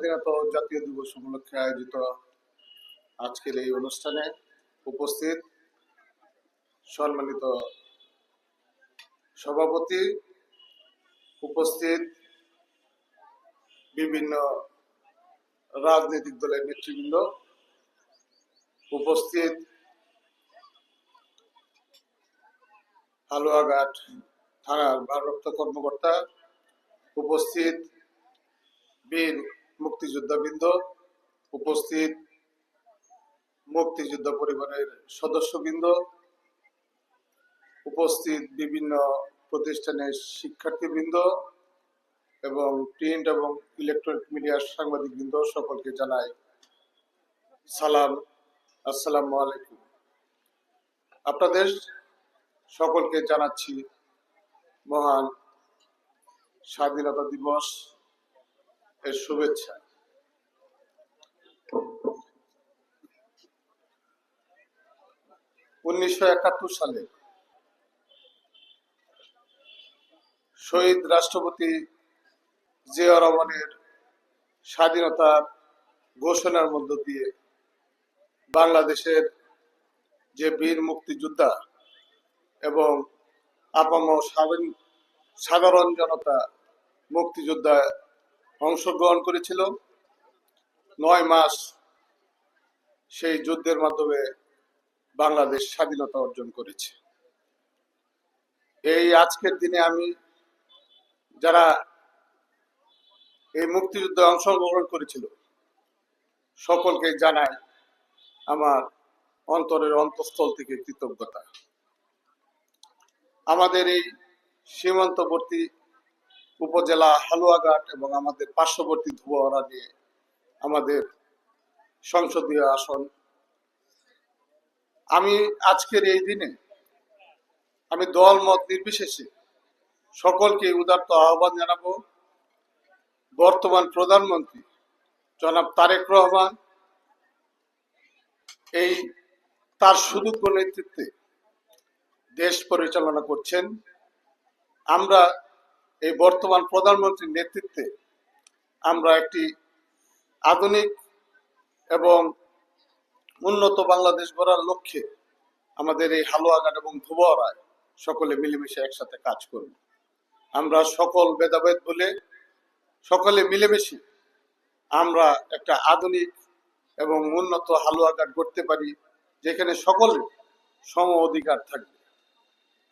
স্বাধীনতা ও জাতীয় দিবস উপলক্ষে আয়োজিত আজকের এই অনুষ্ঠানে উপস্থিত সম্মানিত সভাপতি, উপস্থিত বিভিন্ন রাজনৈতিক দলের নেতৃবৃন্দ, উপস্থিত হালুয়াঘাট থানার ভারপ্রাপ্ত কর্মকর্তা, উপস্থিত বীর মুক্তিযোদ্ধাবৃন্দ, উপস্থিত মুক্তিযোদ্ধা পরিবারের সদস্যবৃন্দ, উপস্থিত বিভিন্ন প্রতিষ্ঠানের শিক্ষার্থীবৃন্দ এবং প্রিন্ট এবং ইলেকট্রনিক মিডিয়ার সাংবাদিকবৃন্দ, সকলকে জানাই সালাম, আসসালামু আলাইকুম। আপনাদের সকলকে জানাচ্ছি মহান স্বাধীনতা দিবস এর শুভেচ্ছা। উনিশশো ৭১ সালে শহীদ রাষ্ট্রপতি জিয়া রহমানের স্বাধীনতার ঘোষণার মধ্য দিয়ে বাংলাদেশের যে বীর মুক্তিযোদ্ধা এবং আপামর সাধারণ জনতা মুক্তিযোদ্ধায় অংশগ্রহণ করেছিল, ৯ মাস সেই যুদ্ধের মাধ্যমে বাংলাদেশ স্বাধীনতা অর্জন করেছে। এই আজকের দিনে আমি যারা এই মুক্তিযুদ্ধে অংশগ্রহণ করেছিল সকলকে জানাই আমার অন্তরের অন্তঃস্থল থেকে কৃতজ্ঞতা। আমাদের এই সীমান্তবর্তী উপজেলা হালুয়াঘাট এবং আমাদের পার্শ্ববর্তী ধোবাউড়া নিয়ে আমাদের সংসদীয় আসন। আমি আজকের এই দিনে আমি দল মত নির্বিশেষে সকলকে উদাত্ত আহ্বান জানাবো, বর্তমান প্রধানমন্ত্রী জনাব তারেক রহমান এই তার সুদূর্ঘ নেতৃত্বে দেশ পরিচালনা করছেন। আমরা এই বর্তমান প্রধানমন্ত্রীর নেতৃত্বে আমরা একটি আধুনিক এবং উন্নত বাংলাদেশ গড়ার লক্ষ্যে আমাদের এই হালুয়াঘাট এবং ধোবাউড়ায় সকলে মিলেমিশে একসাথে কাজ করব। আমরা সকল ভেদাভেদ বলে সকলে মিলেমিশে আমরা একটা আধুনিক এবং উন্নত হালুয়াঘাট গড়তে পারি, যেখানে সকলের সম অধিকার থাকবে।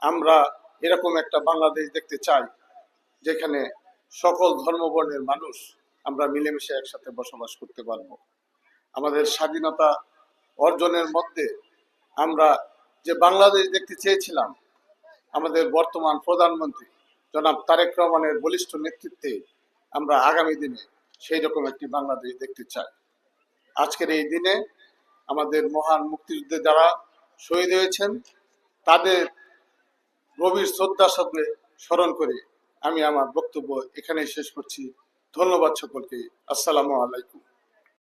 আমরা এরকম একটা বাংলাদেশ দেখতে চাই যেখানে সকল ধর্মবর্ণের মানুষ আমরা মিলেমিশে একসাথে বসবাস করতে পারবো। আমাদের স্বাধীনতা অর্জনের মধ্যে আমরা যে বাংলাদেশ দেখতে চেয়েছিলাম, আমাদের বর্তমান প্রধানমন্ত্রী জনাব তারেক রহমানের বলিষ্ঠ নেতৃত্বে আমরা আগামী দিনে সেই রকম একটি বাংলাদেশ দেখতে চাই। আজকের এই দিনে আমাদের মহান মুক্তিযুদ্ধে যারা শহীদ হয়েছেন তাদের গভীর শ্রদ্ধার সাথে স্মরণ করে আমি আমার বক্তব্য এখানেই শেষ করছি। ধন্যবাদ সকলকে। আসসালামু আলাইকুম।